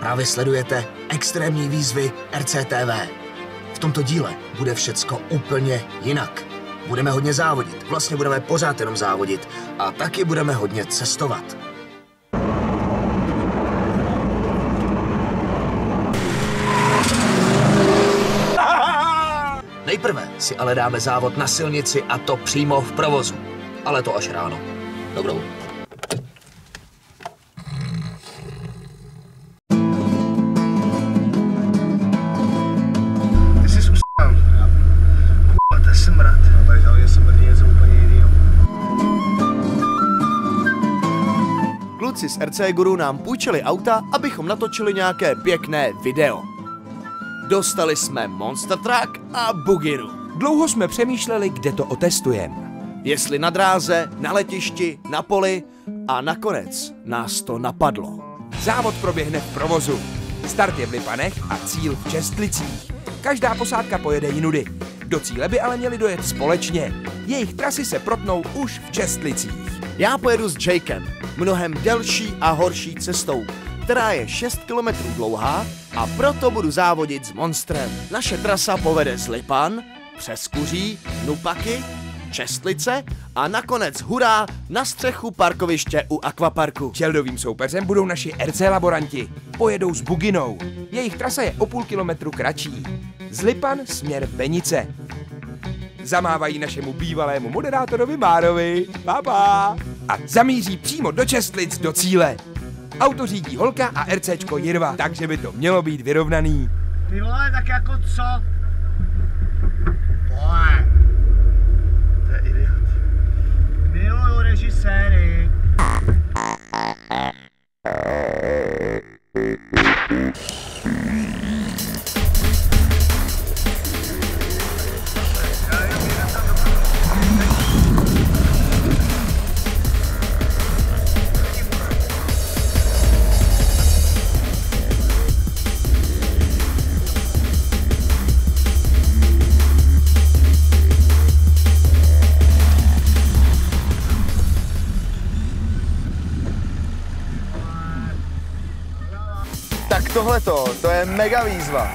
Právě sledujete extrémní výzvy RCTV. V tomto díle bude všecko úplně jinak. Budeme hodně závodit, vlastně budeme pořád jenom závodit a taky budeme hodně cestovat. Nejprve si ale dáme závod na silnici a to přímo v provozu. Ale to až ráno. Dobrou. Ty jsi ustal. To je smrad. No, tady žaluje smrdí něco úplně jinýho. Kluci z RC Guru nám půjčili auta, abychom natočili nějaké pěkné video. Dostali jsme Monster Truck a Bugiru. Dlouho jsme přemýšleli, kde to otestujeme. Jestli na dráze, na letišti, na poli a nakonec nás to napadlo. Závod proběhne v provozu. Start je v Lipanech a cíl v Čestlicích. Každá posádka pojede jinudy. Do cíle by ale měli dojet společně. Jejich trasy se protnou už v Čestlicích. Já pojedu s Jakem, mnohem delší a horší cestou, která je 6 km dlouhá a proto budu závodit s Monstrem. Naše trasa povede z Lipan, přes Kuří, Nupaky, Čestlice a nakonec hurá na střechu parkoviště u akvaparku. Čeldovým soupeřem budou naši RC laboranti. Pojedou s Buginou. Jejich trasa je o půl kilometru kratší. Z Lipan směr Benice. Zamávají našemu bývalému moderátorovi Márovi. Papa. A zamíří přímo do Čestlic do cíle. Auto řídí holka a RCčko Jirva, takže by to mělo být vyrovnaný. Ty vole, tak jako co? Vole. To je idiot. Miluju režiséry. Tak tohleto, to je mega výzva.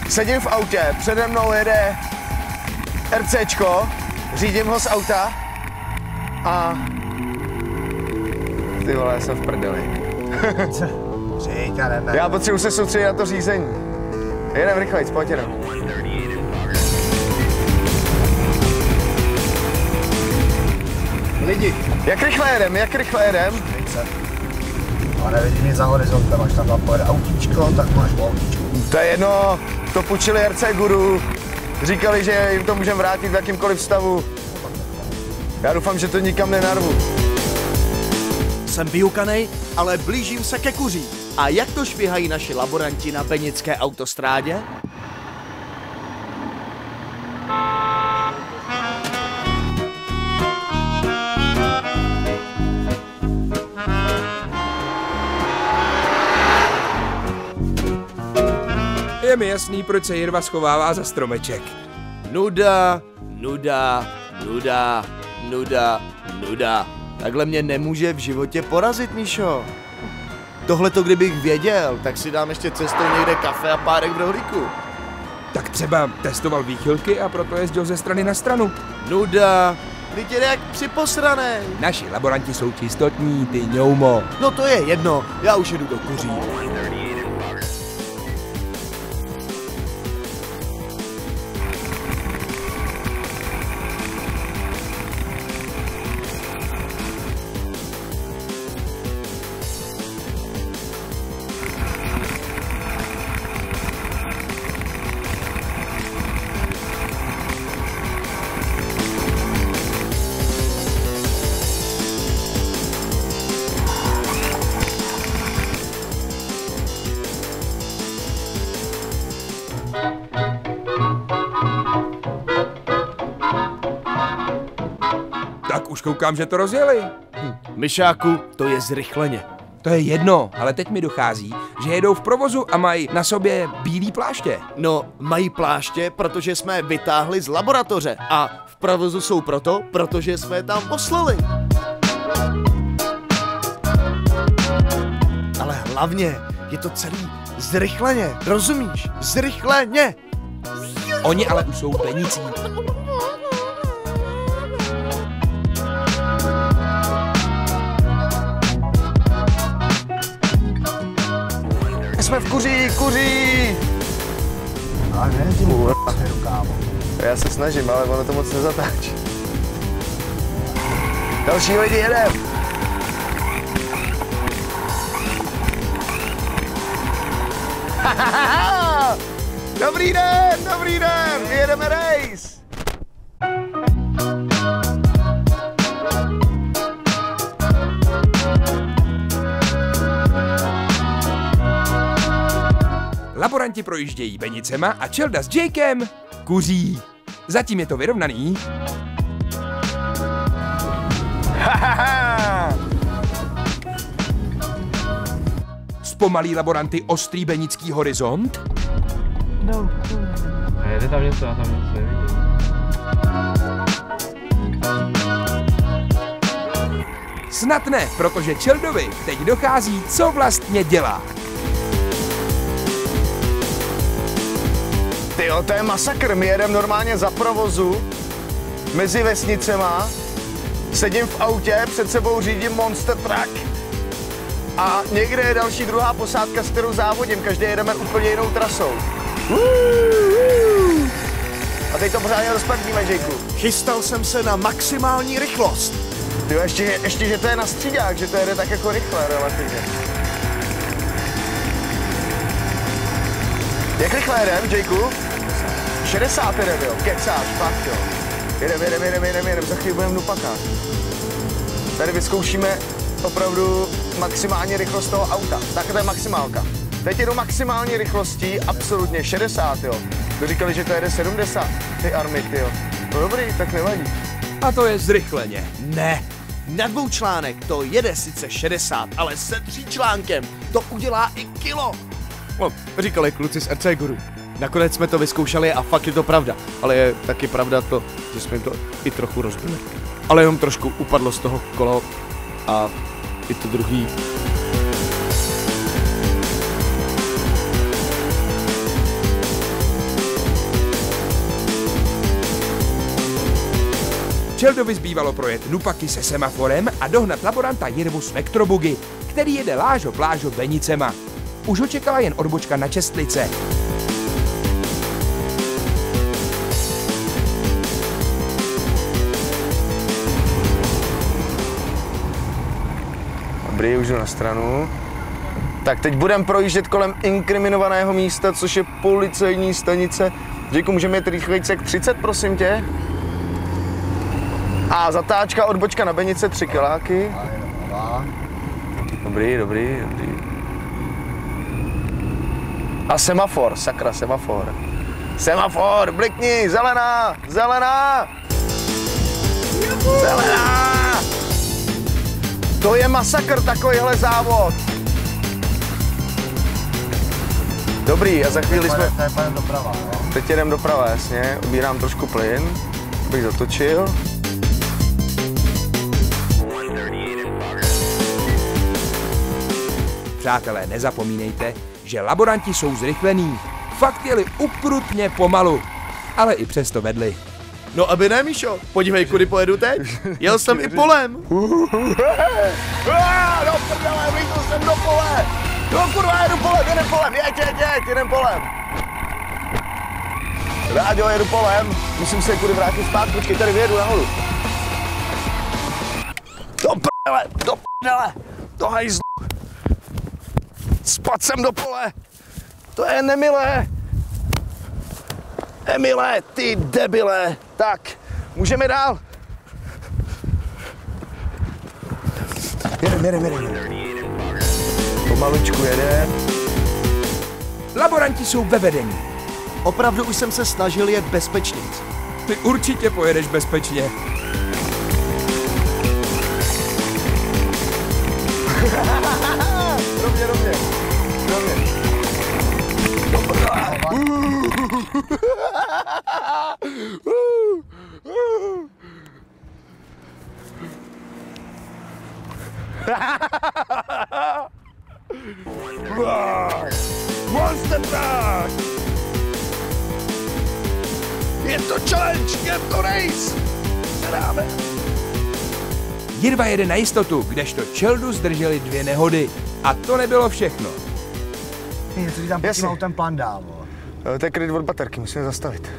Sedím v autě, přede mnou jede RCčko, řídím ho z auta a... Ty vole, já jsem v prdeli. Přijď, ale ne. Já potřebuji se soustředit na to řízení. Jedem rychlejc, pojď jenom. Lidi. Jak rychle jedem? A nevidím nic za horizontem, až tam pojede autíčko, tak máš autíčko. To je jedno, to půjčili RC Guru. Říkali, že jim to můžeme vrátit v jakýmkoliv stavu. Já doufám, že to nikam nenarvu. Jsem vyukanej, ale blížím se ke Kuří. A jak to švihají naši laboranti na benické autostrádě? Je mi jasný, proč se Jirva schovává za stromeček. Nuda, nuda, nuda, nuda, nuda. Takhle mě nemůže v životě porazit, Míšo. Tohleto kdybych věděl, tak si dám ještě cestou někde kafe a párek v rohlíku. Tak třeba testoval výchylky a proto jezdil ze strany na stranu. Nuda, teď je jak připosranej. Naši laboranti jsou čistotní, ty ňoumo. No to je jedno, já už jedu do Kuří. Tak už koukám, že to rozjeli. Myšáku, to je zrychleně. To je jedno, ale teď mi dochází, že jedou v provozu a mají na sobě bílý pláště. No, mají pláště, protože jsme je vytáhli z laboratoře. A v provozu jsou proto, protože jsme je tam poslali. hlavně je to celý zrychleně, rozumíš? Zrychleně! Oni ale už jsou v Benicích. Jsme v kuří! Ale nejezdí mu směru, kámo. Já se snažím, ale ono to moc nezatáčí. Další lidi, jedem! Dobrý den, jedeme race! Laboranti projíždějí Benicema a Čelda s Jakem kuří. Zatím je to vyrovnaný. Zpomalí laboranty ostrý benický horizont. No. A jede tam něco, já tam nic nevidím. Snad ne, protože Čeldovi teď dochází, co vlastně dělá. Tyjo, to je masakr, my jedeme normálně za provozu mezi vesnicema, sedím v autě, před sebou řídím Monster Truck a někde je další druhá posádka, s kterou závodím, každý jedeme úplně jinou trasou. A teď to pořádně rozprdíme, Jakeu. Chystal jsem se na maximální rychlost. Tyjo, ještě, že to je na střídák, že to jede tak jako rychle relativně. Jak rychle jedem, Jakeu? 60 jedem, jo, kecáš, fakt jo. Jedem, za chvíli budeme nupakat. Tady vyzkoušíme opravdu maximální rychlost toho auta. Tak to je maximálka. Teď jedu maximální rychlostí, absolutně 60, jo. To říkali, že to jede 70, ty army, ty jo. No dobrý, tak nevadí. A to je zrychleně. Ne, na dvoučlánek to jede sice 60, ale se tříčlánkem to udělá i kilo. No, říkali kluci z RC Guru. Nakonec jsme to vyzkoušeli a fakt je to pravda. Ale je taky pravda to, že jsme jim to i trochu rozbili. Ale jenom trošku upadlo z toho kolo a i to druhý. Čeldovi zbývalo projet nupaky se semaforem a dohnat laboranta Jirvu s Vectrobugy, který jede lážo plážo Benicema. Už ho čekala jen odbočka na Čestlice. Dobrý, už jdu na stranu. Tak teď budeme projíždět kolem inkriminovaného místa, což je policejní stanice. Děkuji, můžeme jet rychlejce jak 30, prosím tě. A zatáčka, odbočka na Benice, 3 kiláky. Dobrý. A semafor, sakra, semafor. Semafor, blikni, zelená! To je masakr, takovýhle závod. Dobrý, a za chvíli jsme... Teď jedeme doprava, jasně. Ubírám trošku plyn, abych zatočil. Přátelé, nezapomínejte, že laboranti jsou zrychlení. Fakt jeli ukrutně pomalu, ale i přesto vedli. No aby ne, Míšo, podívej, kudy pojedu teď. Jel jsem i polem. Do prdele, vyjdu jsem do pole. No kurva, jedu polem, jedem polem. Rádio, jedu polem, musím se kudy vrátit zpátky, počkej, tady vyjedu nahoru. Do prdele, do hajzlu. Spadl jsem do pole, to je nemilé. Emile, ty debile. Tak, můžeme dál. Jedem. Pomalučku jede. Laboranti jsou ve vedení. Opravdu už jsem se snažil jet bezpečně. Ty určitě pojedeš bezpečně. Rovně. Monster Truck! Je to challenge, je to race! Nedáme. Jirva jede na jistotu, kdežto Čeldu zdrželi 2 nehody. A to nebylo všechno. Co ti tam pod tím autem plán dál? To je kryt od baterky, musíme zastavit.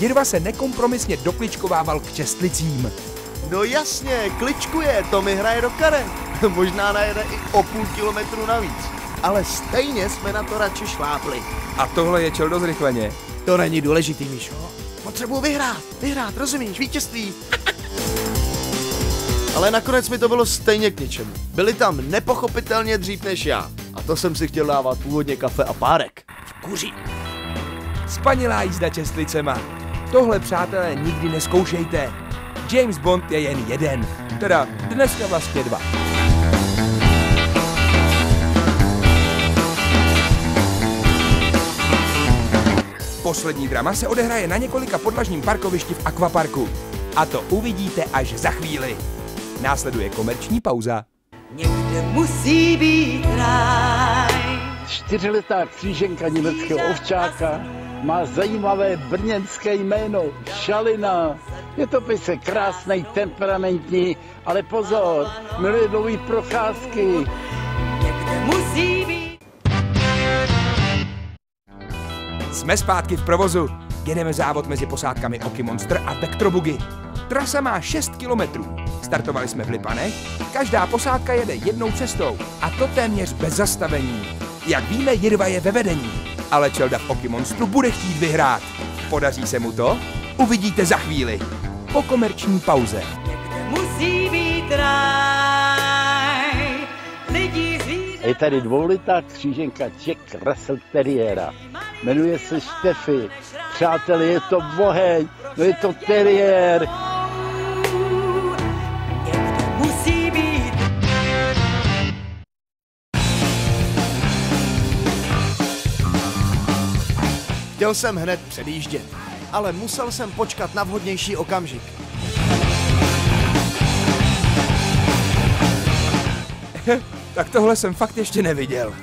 Jirva se nekompromisně dokličkovával k čestlicím. No jasně, kličkuje, to mi hraje do karet. Možná najede i o půl kilometru navíc. Ale stejně jsme na to radši šlápli. A tohle je Čeldo zrychleně. To není důležitý, Míšo. Potřebuji vyhrát, rozumíš, vítězství. Ale nakonec mi to bylo stejně k ničemu. Byli tam nepochopitelně dřív než já. A to jsem si chtěl dávat původně kafe a párek. V kuří. Spanilá jízda čestlicema. Tohle, přátelé, nikdy neskoušejte. James Bond je jen jeden. Teda dneska vlastně 2. Poslední drama se odehraje na několika podlažním parkovišti v akvaparku. A to uvidíte až za chvíli. Následuje komerční pauza. Někde musí být ráj. 4letá kříženka německého ovčáka má zajímavé brněnské jméno Šalina. Je to pejsek krásnej, temperamentní, ale pozor, miluje dlouhý procházky. Někde musí být. Jsme zpátky v provozu. Jedeme závod mezi posádkami Oki Monster a Vectrobugy. Trasa má 6 kilometrů. Startovali jsme v Lipanech, každá posádka jede jednou cestou a to téměř bez zastavení. Jak víme, Jirva je ve vedení, ale Čelda v Oki Monstru bude chtít vyhrát. Podaří se mu to? Uvidíte za chvíli. Po komerční pauze. Někde musí být ráj. Lidi zvířata. Je tady 2letá kříženka Jack Russell Terriera. Jmenuje se Štefy. Přátelé, je to boheň, no je to teriér. Někde musí být. Chtěl jsem hned předjíždět, ale musel jsem počkat na vhodnější okamžik. Tak tohle jsem fakt ještě neviděl.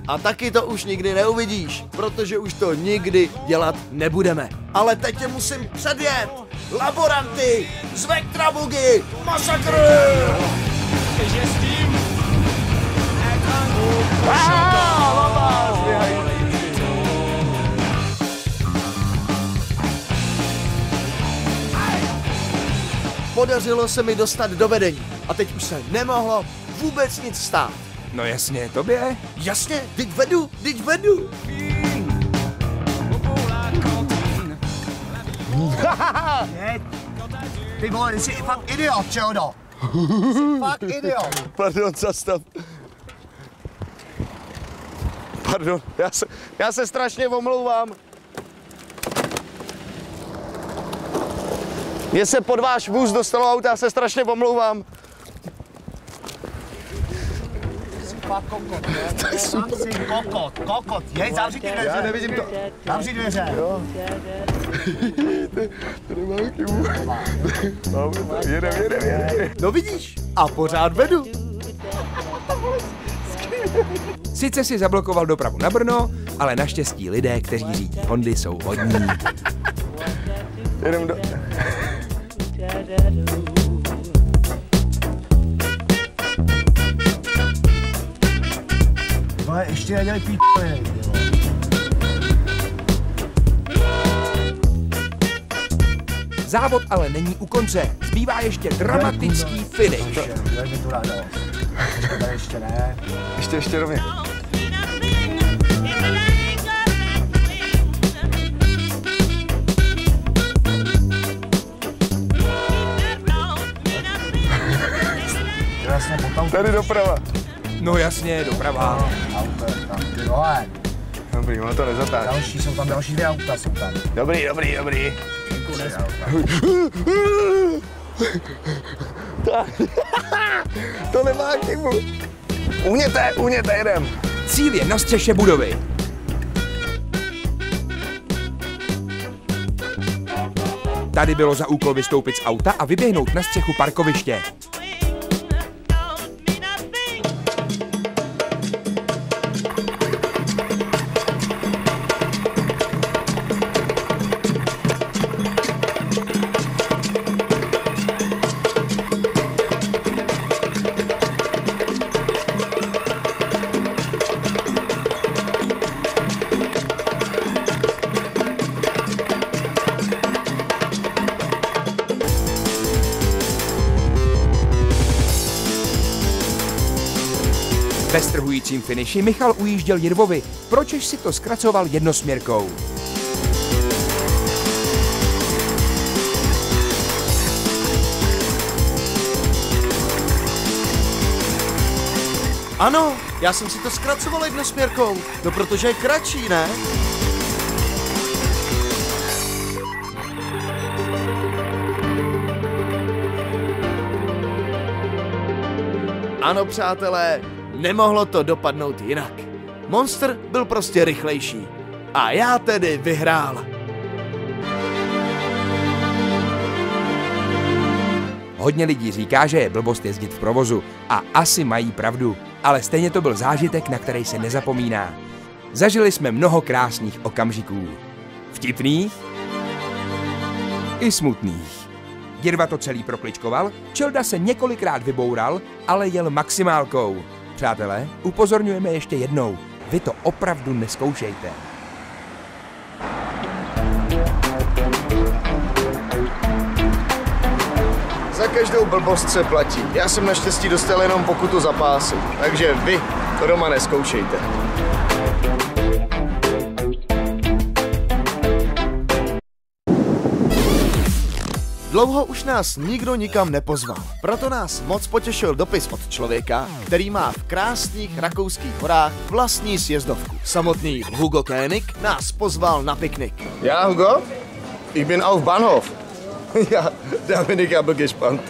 A taky to už nikdy neuvidíš, protože už to nikdy dělat nebudeme. Ale teď tě musím předjet! Laboranty! Z Vectrobugy! Masakr! Podařilo se mi dostat do vedení a teď už se nemohlo vůbec nic stát. No jasně, tobě? Jasně, teď vedu. Ty vole, ty jsi fakt idiot, Čeldo. Jsi fakt idiot. Pardon, zastav. Pardon, já se strašně omlouvám. Mně se pod váš vůz dostalo auta, já se strašně omlouvám. Fakt kokot, ne? Jsi kokot. Jej, zavři ty dveře. Já nevidím to. Zavři dveře. Jo. To nemám chybu. Jedem. No vidíš, a pořád vedu. Sice si zablokoval dopravu na Brno, ale naštěstí lidé, kteří řídí Hondy, jsou hodní. Jedem do... No, ještě nedělej p***y. Závod ale není u konce. Zbývá ještě dramatický finish. Udělej mi tu radost. Tady ještě ne. Ještě rovně. Jasně, potom. Tady doprava. No jasně, doprava. Auto, tam, ty vole. Dobrý, ono to nezatáčí. Další, jsou tam další 2 auta, jsou tam. Dobrý. To nemá chybu. Uměte, jedem. Cíl je na střeše budovy. Tady bylo za úkol vystoupit z auta a vyběhnout na střechu parkoviště. Ve strhujícím finiši Michal ujížděl Jirvovi, pročež si to zkracoval jednosměrkou. Ano, já jsem si to zkracoval jednosměrkou. No protože je kratší, ne? Ano, přátelé, nemohlo to dopadnout jinak. Monster byl prostě rychlejší. A já tedy vyhrál. Hodně lidí říká, že je blbost jezdit v provozu a asi mají pravdu, ale stejně to byl zážitek, na který se nezapomíná. Zažili jsme mnoho krásných okamžiků. Vtipných i smutných. Jirva to celý prokličkoval, Čelda se několikrát vyboural, ale jel maximálkou. Přátelé, upozorňujeme ještě jednou, vy to opravdu nezkoušejte. Za každou blbost se platí. Já jsem naštěstí dostal jenom pokutu za pásu, takže vy to doma nezkoušejte. Dlouho už nás nikdo nikam nepozval, proto nás moc potěšil dopis od člověka, který má v krásných rakouských horách vlastní sjezdovku. Samotný Hugo König nás pozval na piknik. Já, Hugo? Ich bin auf Bahnhof. Ja, da bin ich aber gespannt.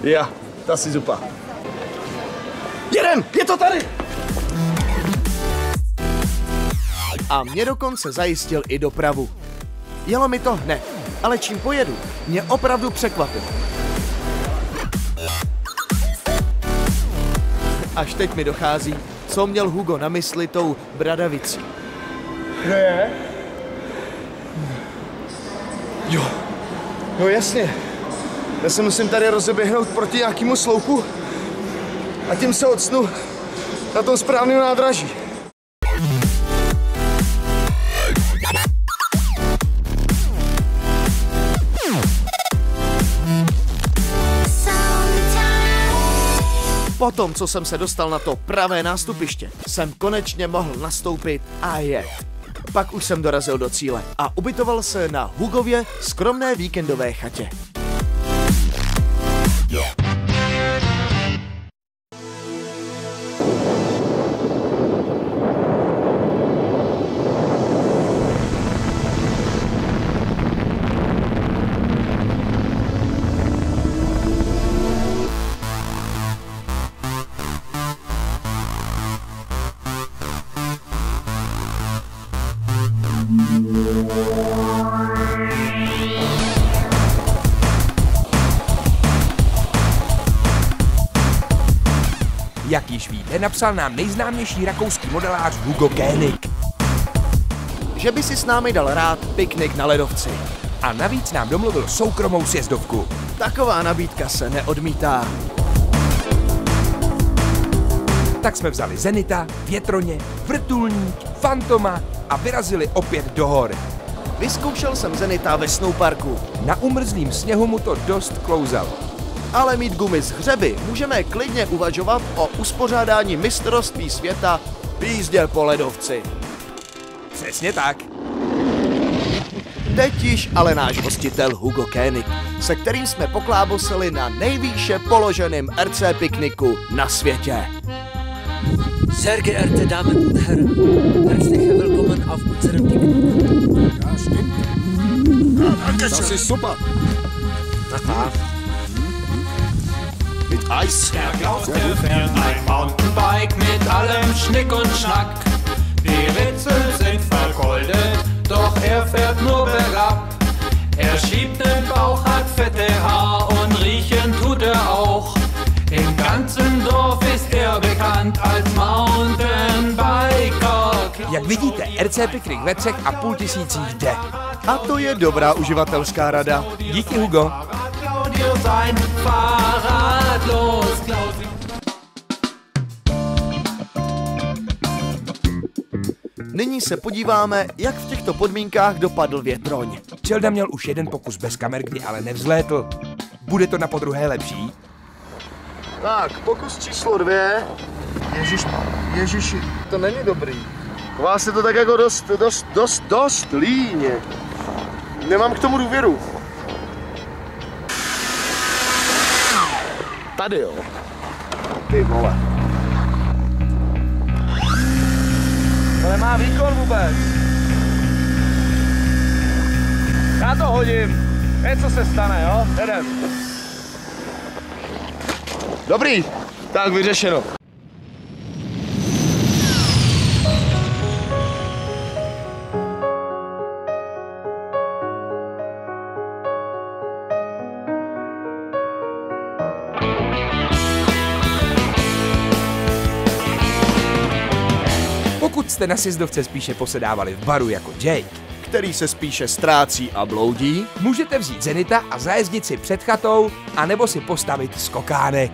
Ja, das ist super. Jedem, je to tady! A mě dokonce zajistil i dopravu. Jelo mi to hned, ale čím pojedu, mě opravdu překvapilo. Až teď mi dochází, co měl Hugo na mysli tou bradavicí. Kde je? Jo, no jasně. Já se musím tady rozeběhnout proti nějakému sloupu a tím se odsnu na tom správném nádraží. Potom, co jsem se dostal na to pravé nástupiště, jsem konečně mohl nastoupit a jet. Pak už jsem dorazil do cíle a ubytoval se na Hugově skromné víkendové chatě. Jak již víte, napsal nám nejznámější rakouský modelář Hugo König. Že by si s námi dal rád piknik na ledovci. A navíc nám domluvil soukromou sjezdovku. Taková nabídka se neodmítá. Tak jsme vzali Zenita, Větroně, Vrtulník, Fantoma a vyrazili opět do hor. Vyzkoušel jsem Zenita ve snowparku. Na umrzlým sněhu mu to dost klouzalo. Ale mít gumy z hřeby můžeme klidně uvažovat o uspořádání mistrovství světa v jízdě po ledovci. Přesně tak. Teď již ale náš hostitel Hugo König, se kterým jsme poklábosili na nejvýše položeném RC pikniku na světě. Sehr geehrte Damen und Herren, herzlich willkommen auf unserem Picknick. Ja, stimmt. Das ist super. Mit Eis. Der Klaus, der fährt ein Mountainbike mit allem Schnick und Schnack. Die Ritzel sind vergoldet, doch er fährt nur bergab. Er schiebt den Bauch hat fette Haar und riechen tut auch. Im ganzen Dorf ist bekannt als Mountainbiker. Jak vidíte, RC Picnic ve 3,5 tisících jde. A to je dobrá uživatelská rada. Díky, Hugo. Claudio sein Fahrrad los, Claudio. Nyní se podíváme, jak v těchto podmínkách dopadl větroň. Čelda měl už jeden pokus bez kamer, kdy ale nevzlétl. Bude to na podruhé lepší? Tak, pokus číslo 2. Ježiši, to není dobrý. Chová se to tak jako dost líně. Nemám k tomu důvěru. Tady jo. Ty vole. To nemá výkon vůbec. Já to hodím. Něco se stane, jo? Jedem. Dobrý, tak vyřešeno. Pokud jste na sjezdovce spíše posedávali v baru jako Jake, Který se spíše ztrácí a bloudí, můžete vzít Zenita a zajezdit si před chatou, anebo si postavit skokánek.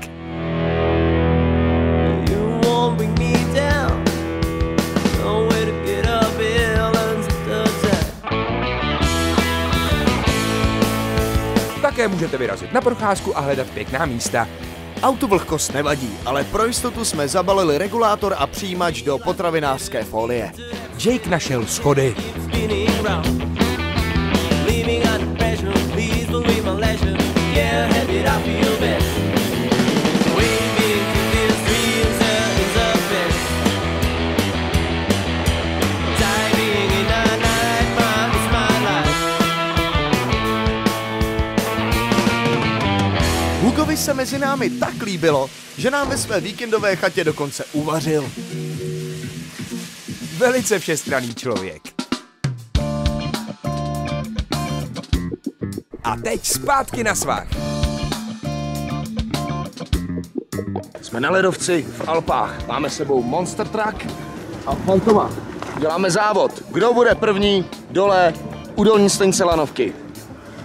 Také můžete vyrazit na procházku a hledat pěkná místa. autovlhkost nevadí, ale pro jistotu jsme zabalili regulátor a přijímač do potravinářské folie. Jake našel schody. Hugovi se mezi námi tak líbilo, že nám ve své víkendové chatě dokonce uvařil. Velice všestranný člověk. A teď zpátky na svah. Jsme na ledovci v Alpách. Máme s sebou Monster Truck a Fantoma. Děláme závod. Kdo bude první dole u dolní stanice lanovky?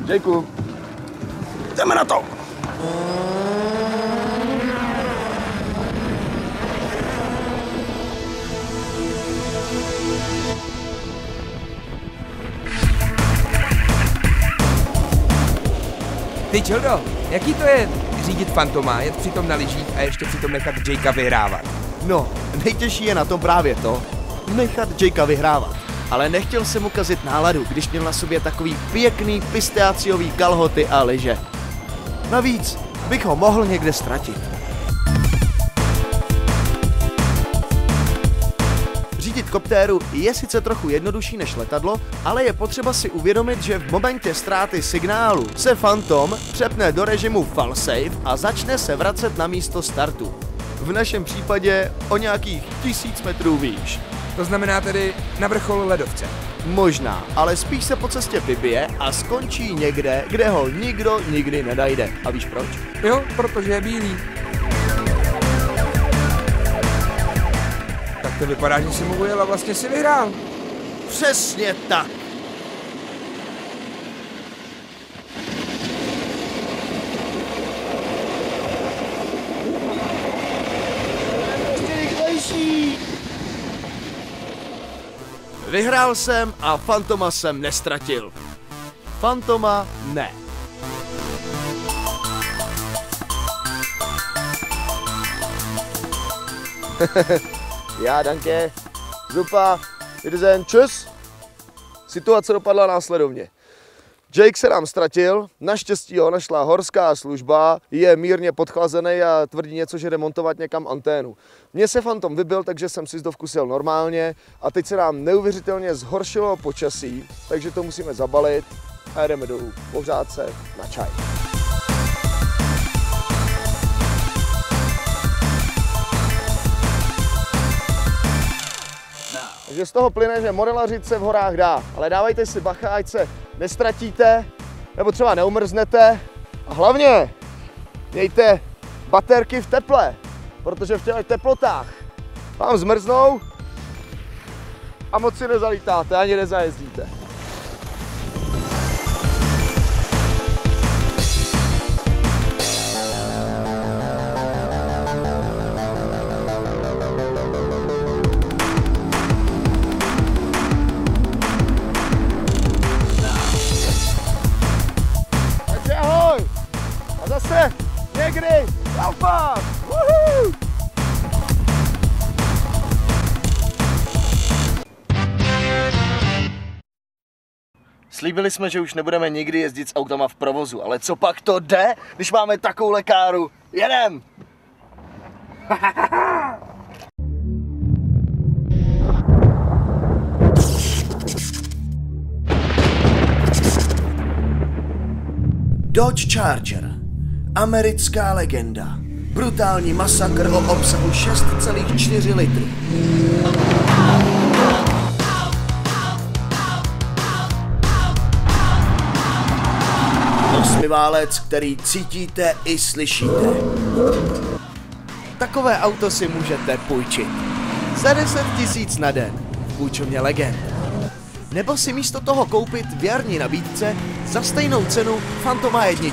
Děkuju. Jdeme na to. Ty Čeldo, jaký to je řídit Fantoma, jet přitom na lyžích a ještě přitom nechat Jakea vyhrávat? No, nejtěžší je na tom právě to, nechat Jakea vyhrávat. Ale nechtěl jsem mu kazit náladu, když měl na sobě takový pěkný pisteáciový kalhoty a lyže. Navíc bych ho mohl někde ztratit. Řídit koptéru je sice trochu jednodušší než letadlo, ale je potřeba si uvědomit, že v momentě ztráty signálu se Phantom přepne do režimu Fall Safe a začne se vracet na místo startu. V našem případě o nějakých 1000 metrů výš. To znamená tedy na vrchol ledovce. Možná, ale spíš se po cestě vybije a skončí někde, kde ho nikdo nikdy nedajde. A víš proč? Jo, protože je bílý. Tak to vypadá, že si mu ujel a vlastně si vyhrál. Přesně tak. Vyhrál jsem a Fantoma jsem nestratil. Fantoma ne. Já, danke. Zupa, Wiedersehen, tschüss. Situace dopadla následovně. Jake se nám ztratil, naštěstí ho našla horská služba, je mírně podchlazený a tvrdí něco, že jde montovat někam anténu. Mně se Phantom vybil, takže jsem si zdovku sjel normálně a teď se nám neuvěřitelně zhoršilo počasí, takže to musíme zabalit a jdeme dolů pohřát se na čaj. Takže z toho plyne, že modelařit se v horách dá, ale dávajte si bacha, ať se nestratíte nebo třeba neumrznete. A hlavně mějte baterky v teple, protože v těch teplotách vám zmrznou a moc si nezalítáte, ani nezajezdíte. Takže ahoj! A zase někdy laufám! Woohoo! Slíbili jsme, že už nebudeme nikdy jezdit s autama v provozu, ale co pak to jde, když máme takovou káru? Jedem! Dodge Charger. Americká legenda. Brutální masakr o obsahu 6,4 litru. Osmiválec, který cítíte i slyšíte. Takové auto si můžete půjčit za 10 000 na den v půjčovně Legend. Nebo si místo toho koupit v jarní nabídce za stejnou cenu Fantoma 1.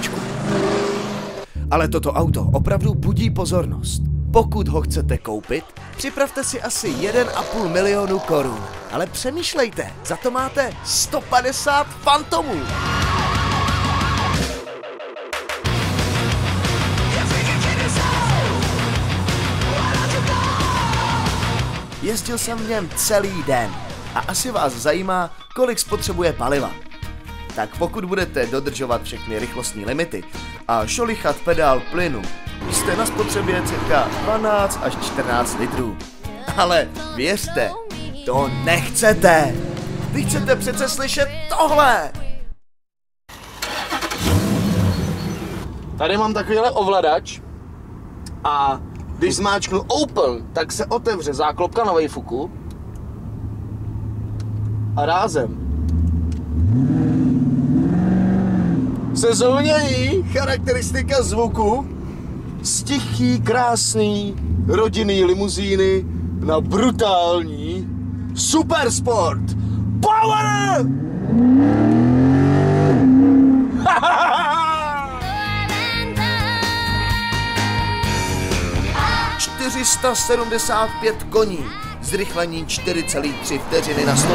Ale toto auto opravdu budí pozornost. Pokud ho chcete koupit, připravte si asi 1,5 milionu korun. Ale přemýšlejte, za to máte 150 Fantomů. Jezdil jsem v něm celý den a asi vás zajímá, kolik spotřebuje paliva. Tak pokud budete dodržovat všechny rychlostní limity a šolichat pedál plynu, jste na spotřebě cirka 12 až 14 litrů. Ale věřte, to nechcete! Vy chcete přece slyšet tohle! Tady mám takovýhle ovladač a když zmáčknu Open, tak se otevře záklopka na vejfuku a rázem se změní charakteristika zvuku z tichý, krásný rodinný limuzíny na brutální supersport power! 475 koní, zrychlení 4,3 vteřiny na 100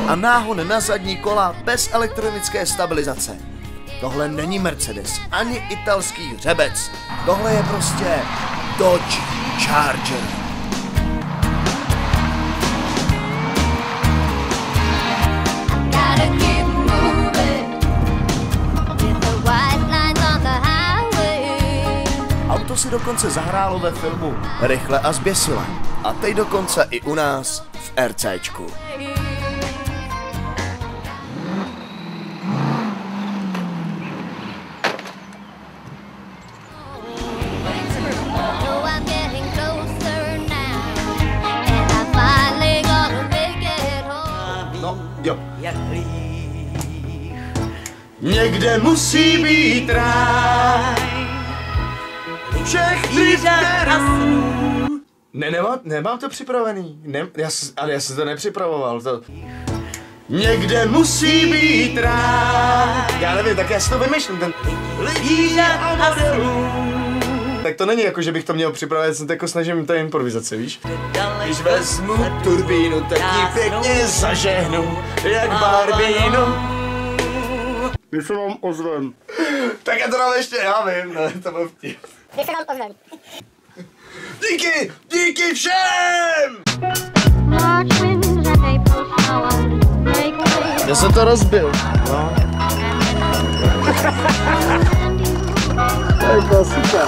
a náhon na zadní kola bez elektronické stabilizace. Tohle není Mercedes, ani italský hřebec. Tohle je prostě Dodge Charger. Auto si dokonce zahrálo ve filmu Rychle a zběsile. A teď dokonce i u nás v RCčku. No, jo. Někde musí být ráj. Všech drifterů. Nemám to připravený. Ale já jsem to nepřipravoval. Někde musí být ráj. Já nevím, tak já si to vymýšlím. Ten lidí a modelů. Tak to není jako, že bych to měl připravit, jsem jako snažím tady improvizace, víš? Když vezmu turbínu, tak ji pěkně zažehnu, jak Barbínu. Když se vám ozvem. Tak já to dám ještě, já vím, ne, to byl vtip. Když se vám ozvem. Díky všem! Já jsem to rozbil, no. To je super.